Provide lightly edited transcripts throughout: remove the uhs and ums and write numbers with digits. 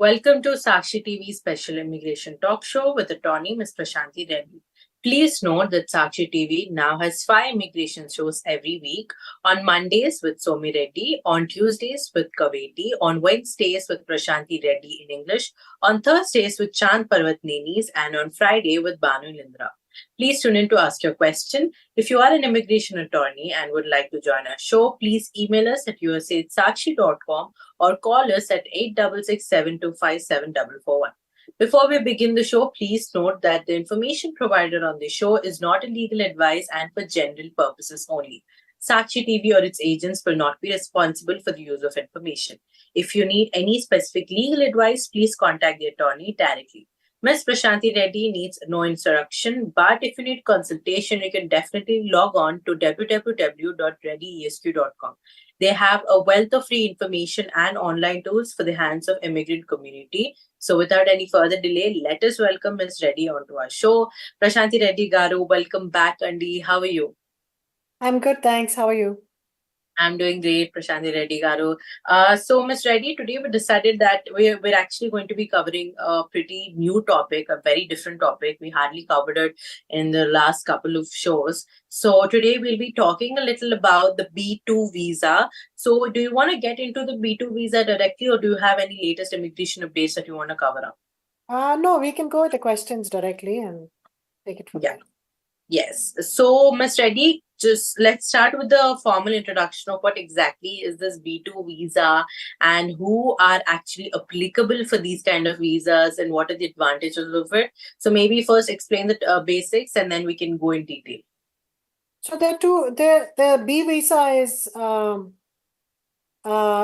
Welcome to Sakshi TV special immigration talk show with attorney Ms. Prashanthi Reddy. Please note that Sakshi TV now has 5 immigration shows every week: on Mondays with Somi Reddy, on Tuesdays with Kaveti, on Wednesdays with Prashanthi Reddy in English, on Thursdays with Chand Parvat Nenis, and on Friday with Banu Lindra. Please tune in to ask your question. If you are an immigration attorney and would like to join our show, please email us at usa@sakshi.com or call us at 866-725-7441. Before we begin the show, please note that the information provided on the show is not a legal advice and for general purposes only. Sakshi TV or its agents will not be responsible for the use of information. If you need any specific legal advice, please contact the attorney directly. Ms. Prashanthi Reddy needs no instruction, but if you need consultation, you can definitely log on to www.reddyesq.com. They have a wealth of free information and online tools for the hands of immigrant community. So without any further delay, let us welcome Ms. Reddy onto our show. Prashanthi Reddy Garu, welcome back, Andy. How are you? I'm good, thanks. How are you? I'm doing great, Prashanthi Reddy Garu. So, Ms. Reddy, today we decided that we're actually going to be covering a pretty new topic, a very different topic. We hardly covered it in the last couple of shows. So, today we'll be talking a little about the B2 visa. So, do you want to get into the B2 visa directly, or do you have any latest immigration updates that you want to cover up? No, we can go with the questions directly and take it from there. Yes. So, Ms. Reddy, just let's start with the formal introduction of what exactly is this B2 visa and who are actually applicable for these kind of visas and what are the advantages of it. So maybe first explain the basics and then we can go in detail. So the B visa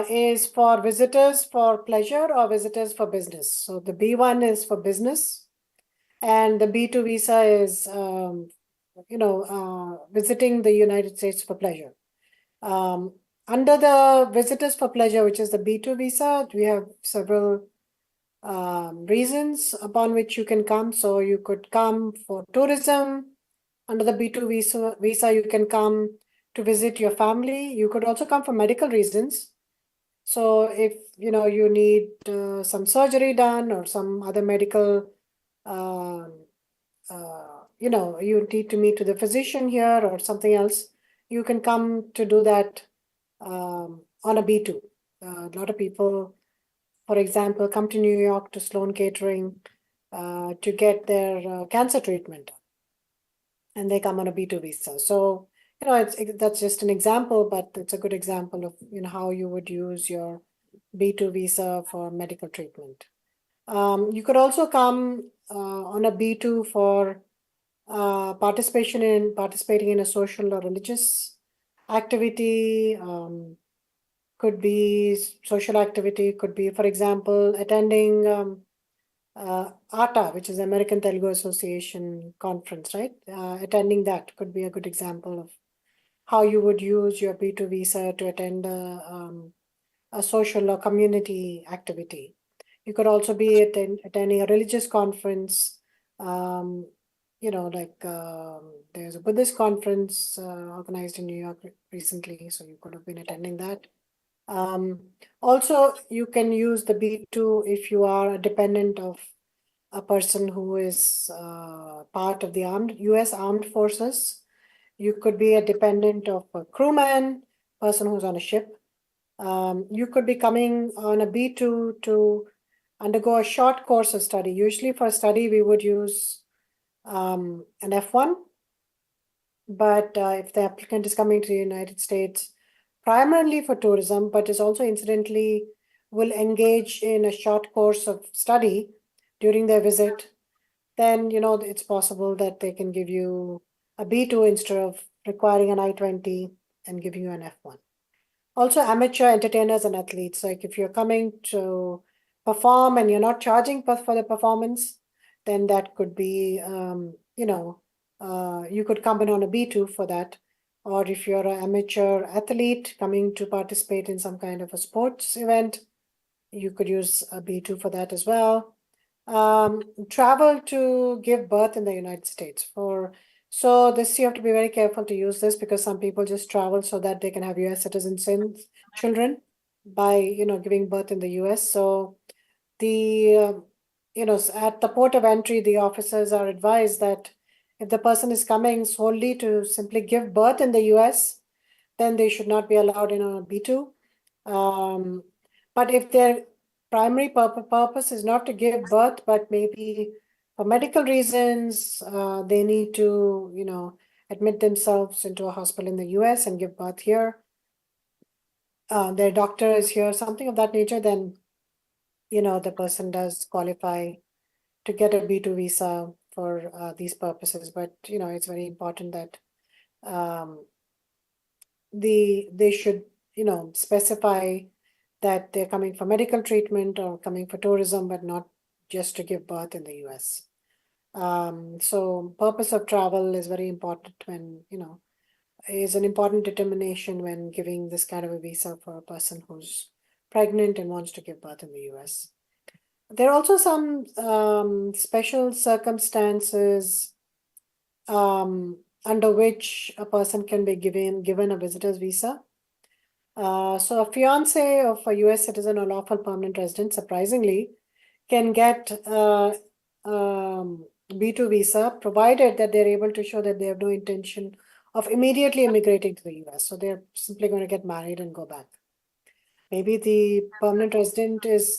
is for visitors for pleasure or visitors for business. So the B1 is for business, and the B2 visa is visiting the United States for pleasure. Under the visitors for pleasure, which is the B2 visa, we have several reasons upon which you can come. So you could come for tourism. Under the B2 visa, you can come to visit your family. You could also come for medical reasons. So if you need some surgery done or some other medical, you need to meet with a physician here or something else, you can come to do that on a B2. A lot of people, for example, come to New York to Sloan Kettering to get their cancer treatment, and they come on a B2 visa. So, that's just an example, but it's a good example of how you would use your B2 visa for medical treatment. You could also come on a B2 for participating in a social or religious activity. Could be social activity, could be, for example, attending ATA, which is American Telugu Association conference, right? Attending that could be a good example of how you would use your B2 visa to attend a social or community activity. You could also be attending a religious conference. There's a Buddhist conference organized in New York recently, so you could have been attending that. Also, you can use the B2 if you are a dependent of a person who is part of the U.S. Armed Forces. You could be a dependent of a crewman, person who's on a ship. You could be coming on a B2 to undergo a short course of study. Usually for study, we would use an F1. But if the applicant is coming to the United States primarily for tourism, but is also incidentally will engage in a short course of study during their visit, then it's possible that they can give you a B2 instead of requiring an I-20 and giving you an F1. Also, amateur entertainers and athletes, like if you're coming to perform and you're not charging for the performance, then that could be, you could come in on a B2 for that. Or if you're an amateur athlete coming to participate in some kind of a sports event, you could use a B2 for that as well. Travel to give birth in the United States. So this, you have to be very careful to use this, because some people just travel so that they can have US citizens children by giving birth in the US. So the at the port of entry, the officers are advised that if the person is coming solely to simply give birth in the US, then they should not be allowed in a B2. But if their primary purpose is not to give birth, but maybe for medical reasons, they need to, admit themselves into a hospital in the US and give birth here. Their doctor is here, something of that nature, then, the person does qualify to get a B2 visa for these purposes. But, it's very important that they should, specify that they're coming for medical treatment or coming for tourism, but not just to give birth in the US. So purpose of travel is very important when, is an important determination when giving this kind of a visa for a person who's pregnant and wants to give birth in the US. There are also some special circumstances under which a person can be given a visitor's visa. So a fiance of a US citizen or lawful permanent resident, surprisingly, can get B2 visa, provided that they're able to show that they have no intention of immediately immigrating to the US. So they're simply going to get married and go back. Maybe the permanent resident is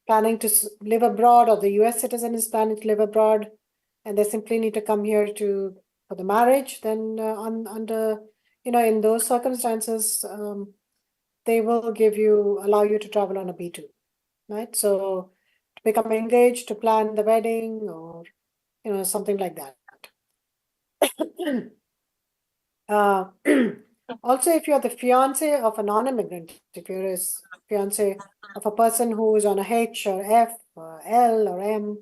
planning to live abroad, or the US citizen is planning to live abroad, and they simply need to come here for the marriage. Then in those circumstances, they will allow you to travel on a B2, right? So to become engaged, to plan the wedding, or something like that. Also, if you're the fiance of a non-immigrant, if you're a fiance of a person who is on a H or F, or L or M,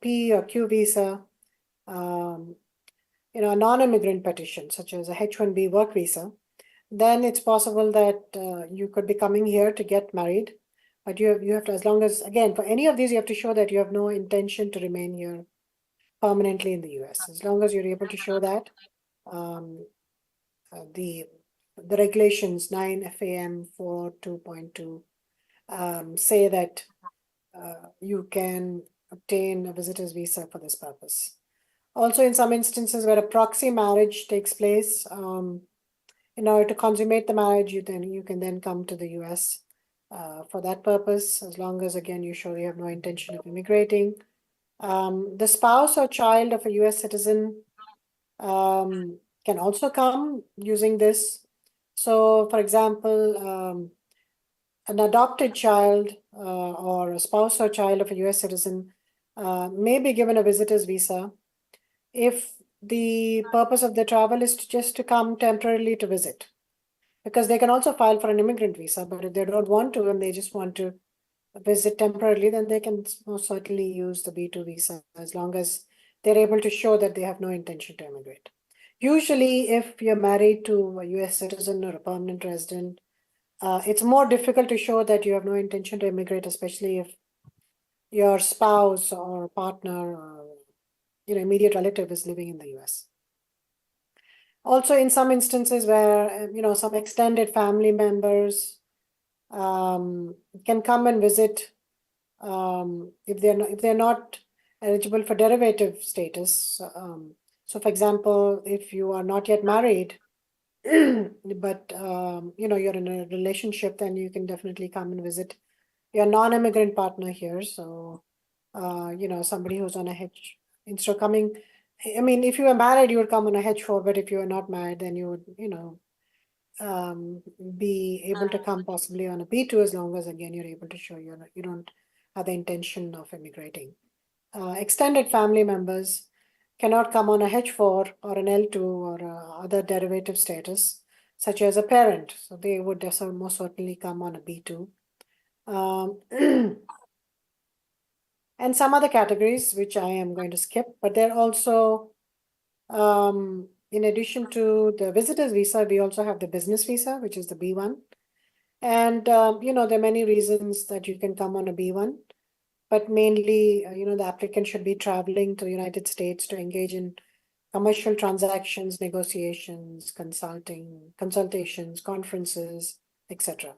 P or Q visa, a non-immigrant petition, such as a H-1B work visa, then it's possible that you could be coming here to get married. But you have to, as long as, again, for any of these, you have to show that you have no intention to remain here permanently in the US. As long as you're able to show that, the regulations 9 FAM 4.2.2 say that you can obtain a visitor's visa for this purpose. Also, in some instances where a proxy marriage takes place, in order to consummate the marriage, you can then come to the US for that purpose, as long as, again, you show you have no intention of immigrating. The spouse or child of a US citizen can also come using this. So, for example, an adopted child or a spouse or child of a US citizen may be given a visitor's visa if the purpose of the travel is just to come temporarily to visit. Because they can also file for an immigrant visa, but if they don't want to and they just want to visit temporarily, then they can most certainly use the B2 visa, as long as they're able to show that they have no intention to immigrate. Usually, if you're married to a US citizen or a permanent resident, it's more difficult to show that you have no intention to immigrate, especially if your spouse or partner or immediate relative is living in the US. Also, in some instances where some extended family members can come and visit if they're not eligible for derivative status. So, for example, if you are not yet married, but you're in a relationship, then you can definitely come and visit your non-immigrant partner here. So, somebody who's on a H, instead of coming, I mean, if you were married, you would come on a H4, but if you are not married, then you would, be able to come possibly on a B2, as long as, again, you're able to show you don't have the intention of immigrating. Extended family members cannot come on a H4 or an L2 or other derivative status, such as a parent. So they would most certainly come on a B2. And some other categories, which I am going to skip, but they're also, in addition to the visitor's visa, we also have the business visa, which is the B1. And, there are many reasons that you can come on a B1, but mainly, the applicant should be traveling to the United States to engage in commercial transactions, negotiations, consultations, conferences, etc.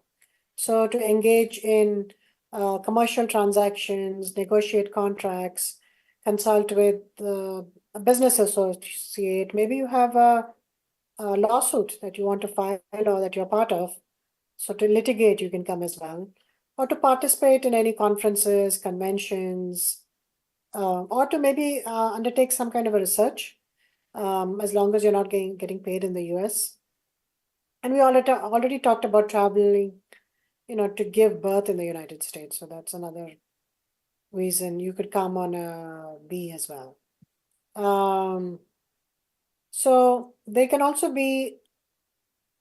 So to engage in commercial transactions, negotiate contracts, consult with a business associate. Maybe you have a lawsuit that you want to file or that you're part of. So to litigate, you can come as well, or to participate in any conferences, conventions, or to maybe undertake some kind of a research, as long as you're not getting paid in the US. And we already talked about traveling, to give birth in the United States. So that's another reason you could come on a B as well. So there can also be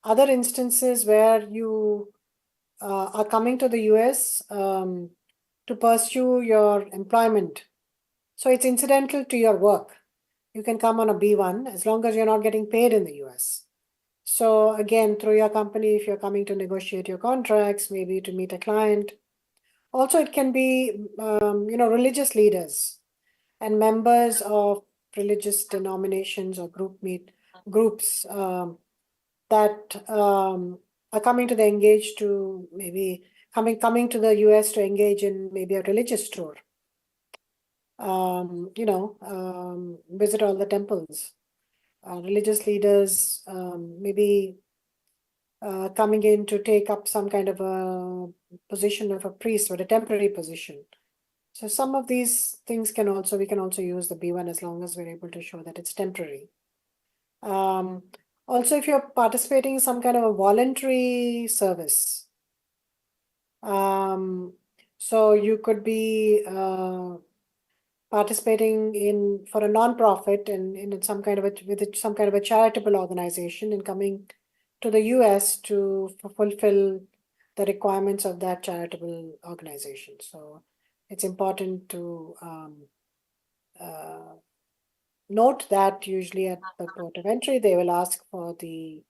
other instances where you are coming to the US to pursue your employment. So it's incidental to your work. You can come on a B1 as long as you're not getting paid in the US. So again, through your company, if you're coming to negotiate your contracts, maybe to meet a client. Also, it can be, religious leaders and members of religious denominations or groups that are coming to the engage to maybe coming to the US to engage in maybe a religious tour. Visit all the temples. Religious leaders maybe coming in to take up some kind of a position of a priest or a temporary position. So some of these things we can also use the B1 as long as we're able to show that it's temporary. Also, if you're participating in some kind of a voluntary service, so you could be participating for a non-profit and in some kind of a charitable organization and coming to the US to fulfill the requirements of that charitable organization. So it's important to note that usually at the port of entry, they will ask for the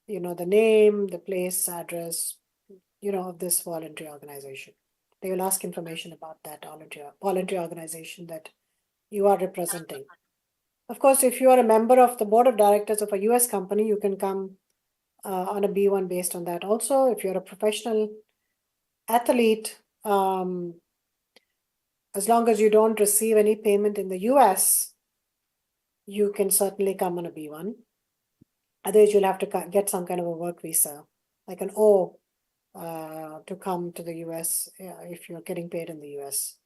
name, the place, address, of this voluntary organization. They will ask information about that voluntary organization that you are representing. Of course, if you are a member of the board of directors of a US company, you can come on a B1 based on that. Also, if you're a professional athlete, as long as you don't receive any payment in the US, you can certainly come on a B1. Otherwise, you'll have to get some kind of a work visa, like an O, to come to the US if you're getting paid in the US.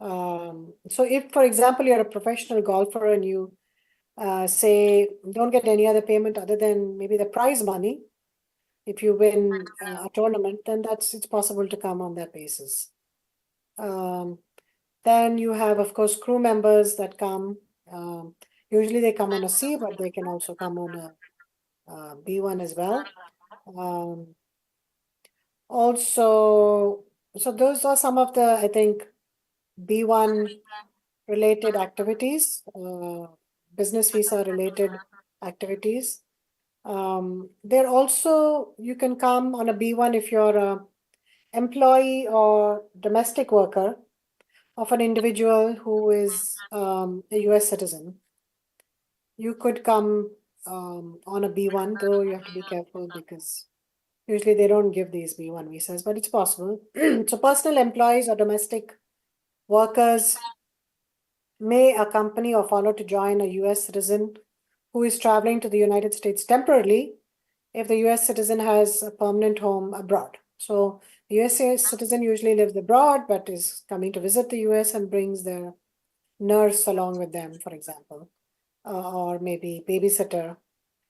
So if, for example, you're a professional golfer and you say don't get any other payment other than maybe the prize money, if you win a tournament, then it's possible to come on that basis. Then you have, of course, crew members that come. Usually they come on a C, but they can also come on a B1 as well. Also, so those are some of the, I think, B1 related activities, business visa related activities. There also, you can come on a B1 if you're a employee or domestic worker of an individual who is a US citizen. You could come on a B1, though you have to be careful because usually they don't give these B1 visas, but it's possible. So personal employees or domestic workers may accompany or follow to join a US citizen who is traveling to the United States temporarily if the US citizen has a permanent home abroad. So the US citizen usually lives abroad but is coming to visit the US and brings their nurse along with them, for example, or maybe babysitter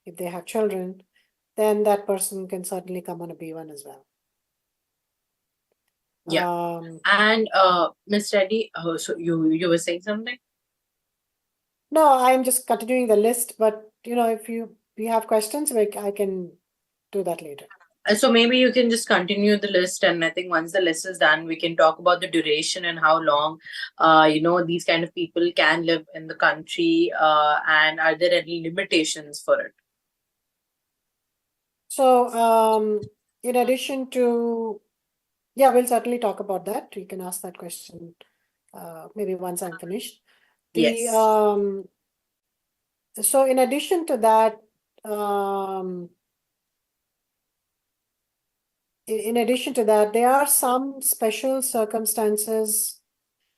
if they have children, then that person can certainly come on a B1 as well. Yeah. And Ms. Reddy, so you were saying something? No, I'm just continuing the list, but if you have questions, I can do that later. So maybe you can just continue the list, and I think once the list is done, we can talk about the duration and how long, these kind of people can live in the country, and are there any limitations for it? So, in addition to, yeah, we'll certainly talk about that. You can ask that question maybe once I'm finished. Yes. So in addition to that, in addition to that, there are some special circumstances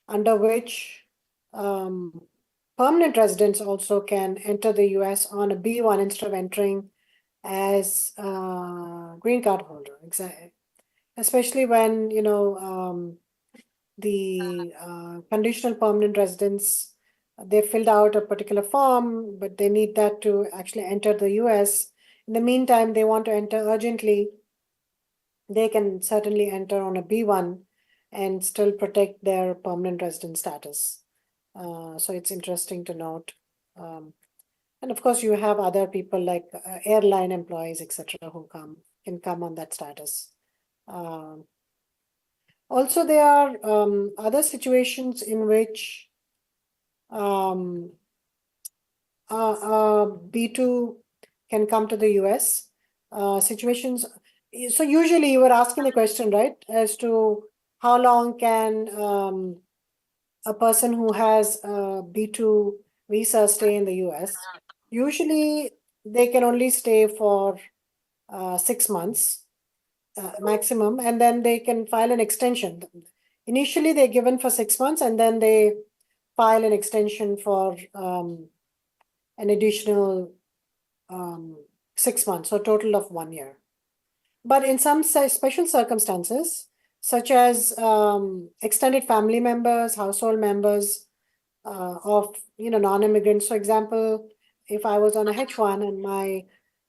under which permanent residents also can enter the US on a B1 instead of entering as a green card holder. Exactly. Especially when, the conditional permanent residents, they filled out a particular form, but they need that to actually enter the US. In the meantime, they want to enter urgently, they can certainly enter on a B1 and still protect their permanent resident status. So it's interesting to note. And of course, you have other people like airline employees, etc., who can come on that status. Also, there are other situations in which B2 can come to the US. Situations. So usually you were asking the question, right, as to how long can a person who has a B2 visa stay in the US. Usually they can only stay for 6 months maximum, and then they can file an extension. Initially they're given for 6 months, and then they file an extension for an additional 6 months, so a total of 1 year. But in some special circumstances, such as extended family members, household members of non-immigrants. For example, if I was on a H1 and my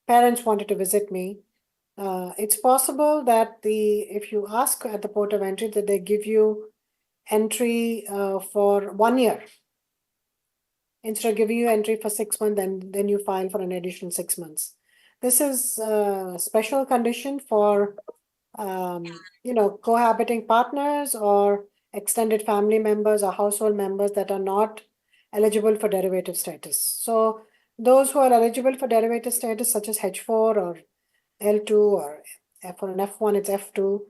parents wanted to visit me, it's possible that if you ask at the port of entry, that they give you entry for 1 year. Instead of giving you entry for 6 months, then you file for an additional 6 months. This is a special condition for cohabiting partners or extended family members or household members that are not eligible for derivative status. So those who are eligible for derivative status, such as H4 or L2, or for an F1, it's F2,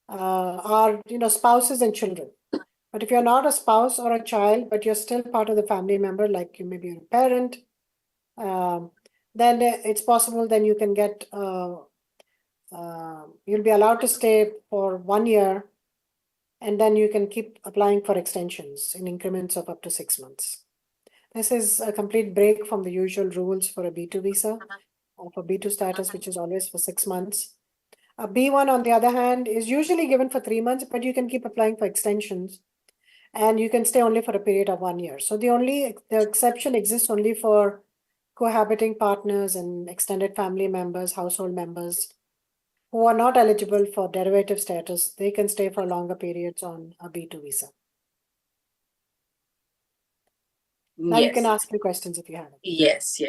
are spouses and children. But if you're not a spouse or a child, but you're still part of the family member, like you may be a parent, then it's possible then you can get, you'll be allowed to stay for 1 year, and then you can keep applying for extensions in increments of up to 6 months. This is a complete break from the usual rules for a B2 visa or for B2 status, which is always for 6 months. A B1, on the other hand, is usually given for 3 months, but you can keep applying for extensions, and you can stay only for a period of 1 year. So the exception exists only for cohabiting partners and extended family members, household members who are not eligible for derivative status. They can stay for longer periods on a B2 visa. Now you can ask me questions if you have it. Yes.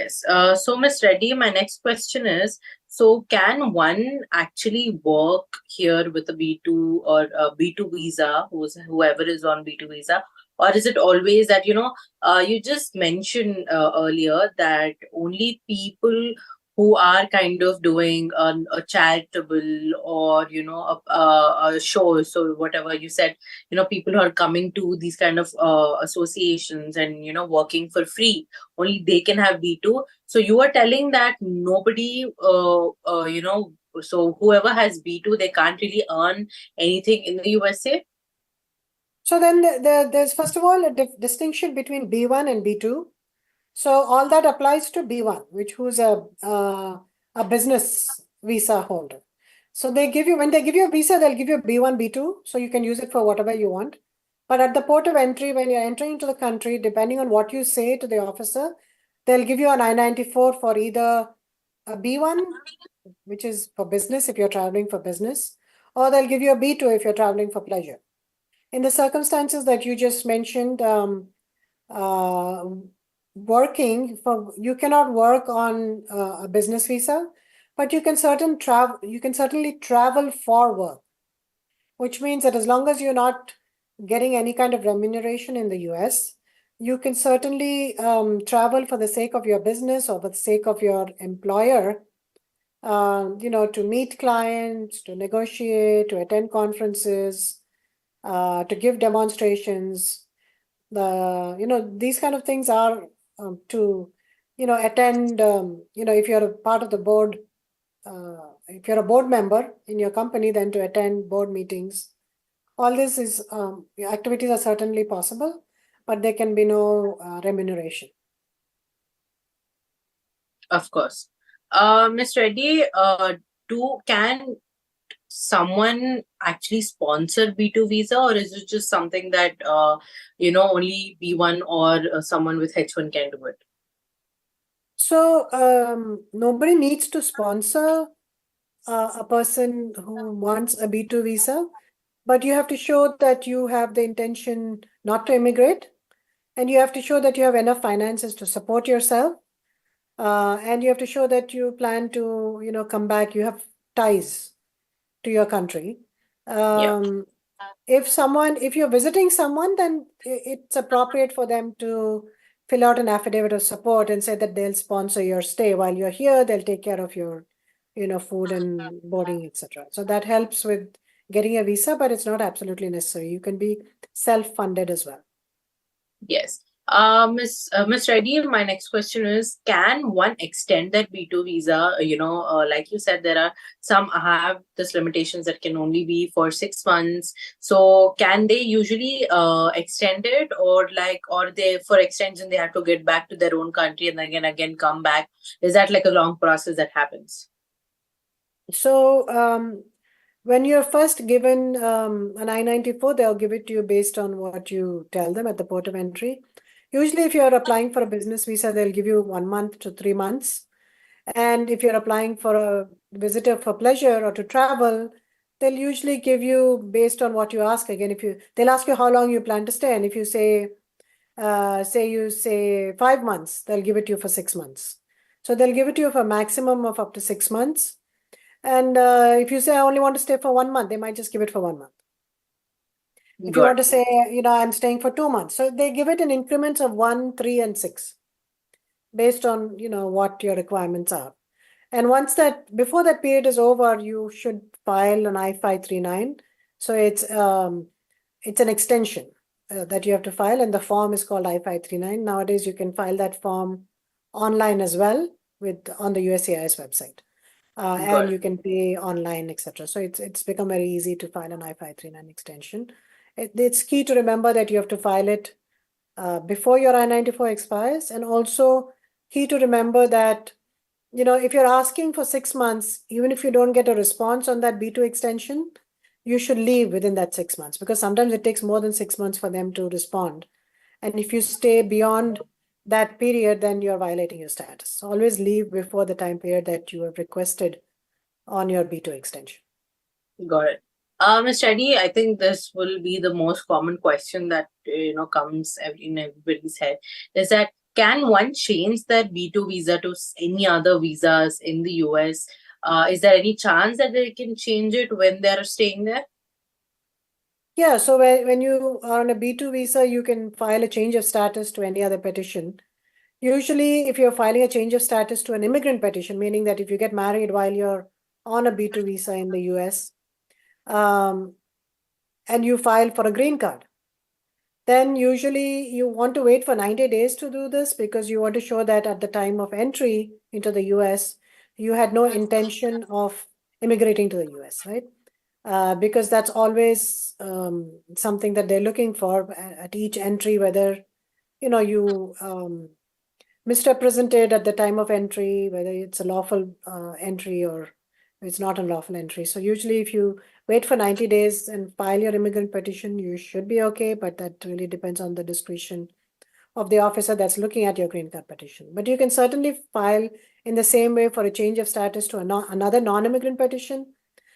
So Ms. Reddy, my next question is, so can one actually work here with a B2 or a B2 visa, whoever is on B2 visa, or is it always that, you just mentioned earlier that only people who are kind of doing a charitable or, a show, so whatever you said, people who are coming to these kind of associations and, working for free, only they can have B2. So you are telling that nobody, so whoever has B2, they can't really earn anything in the USA? So then there's first of all a distinction between B1 and B2. So all that applies to B1, who's a business visa holder. So when they give you a visa, they'll give you a B1, B2, so you can use it for whatever you want. But at the port of entry, when you're entering into the country, depending on what you say to the officer, they'll give you an I-94 for either a B1, which is for business if you're traveling for business, or they'll give you a B2 if you're traveling for pleasure. In the circumstances that you just mentioned, you cannot work on a business visa, but you can certainly travel for work, which means that as long as you're not getting any kind of remuneration in the US, you can certainly travel for the sake of your business or for the sake of your employer, to meet clients, to negotiate, to attend conferences, to give demonstrations. These kind of things are to attend, if you're a part of the board if you're a board member in your company, then to attend board meetings. All this is activities are certainly possible, but there can be no remuneration. Of course. Ms. Reddy, can someone actually sponsor B2 visa, or is it just something that only B1 or someone with H1 can do it? So nobody needs to sponsor a person who wants a B2 visa, but you have to show that you have the intention not to immigrate, and you have to show that you have enough finances to support yourself, and you have to show that you plan to come back. You have ties to your country. If you're visiting someone, then it's appropriate for them to fill out an affidavit of support and say that they'll sponsor your stay while you're here. They'll take care of your, food and boarding, etc. So that helps with getting a visa, but it's not absolutely necessary. You can be self-funded as well. Yes. Ms. Reddy, my next question is, can one extend that B2 visa? Like you said, there are some have this limitations that can only be for 6 months. So can they usually extend it, or they for extension they have to get back to their own country and then again come back? Is that like a long process that happens? So when you're first given an I-94, they'll give it to you based on what you tell them at the port of entry. Usually, if you're applying for a business visa, they'll give you 1 month to 3 months. And if you're applying for a visitor for pleasure or to travel, they'll usually give you based on what you ask. Again, they'll ask you how long you plan to stay, and if you say 5 months, they'll give it to you for 6 months. So they'll give it to you for a maximum of up to 6 months. And if you say I only want to stay for 1 month, they might just give it for 1 month. If you want to say, I'm staying for 2 months, so they give it in increments of 1, 3, and 6, based on what your requirements are. And before that period is over, you should file an I-539. So it's an extension that you have to file, and the form is called I-539. Nowadays, you can file that form online as well on the USCIS website. And you can pay online, etc. So it's become very easy to file an I-539 extension. It's key to remember that you have to file it before your I-94 expires, and also key to remember that if you're asking for 6 months, even if you don't get a response on that B2 extension, you should leave within that 6 months, because sometimes it takes more than 6 months for them to respond. And if you stay beyond that period, then you're violating your status. So always leave before the time period that you have requested on your B2 extension. Got it. Ms. Reddy, I think this will be the most common question that comes in everybody's head, is that can one change that B2 visa to any other visas in the US? Is there any chance that they can change it when they're staying there? Yeah, so when you are on a B2 visa, you can file a change of status to any other petition. Usually, if you're filing a change of status to an immigrant petition, meaning that if you get married while you're on a B2 visa in the US, and you file for a green card, then usually you want to wait for 90 days to do this, because you want to show that at the time of entry into the US, you had no intention of immigrating to the US, right? Because that's always something that they're looking for at each entry, whether you misrepresented at the time of entry, whether it's a lawful entry or it's not a lawful entry. So usually if you wait for 90 days and file your immigrant petition, you should be okay, but that really depends on the discretion of the officer that's looking at your green card petition. But you can certainly file in the same way for a change of status to another non-immigrant petition,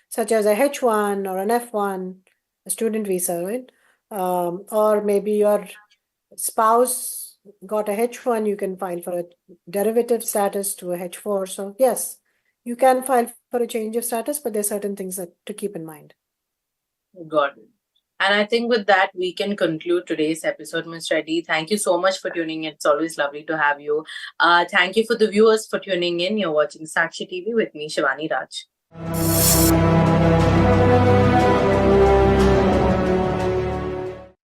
such as a H1 or an F1, a student visa, right? Or maybe your spouse got a H1, you can file for a derivative status to a H4. So yes, you can file for a change of status, but there's certain things to keep in mind. Got it. And I think with that, we can conclude today's episode, Ms. Reddy. Thank you so much for tuning in. It's always lovely to have you. Thank you for the viewers for tuning in. You're watching Sakshi TV with me, Shivani Raj.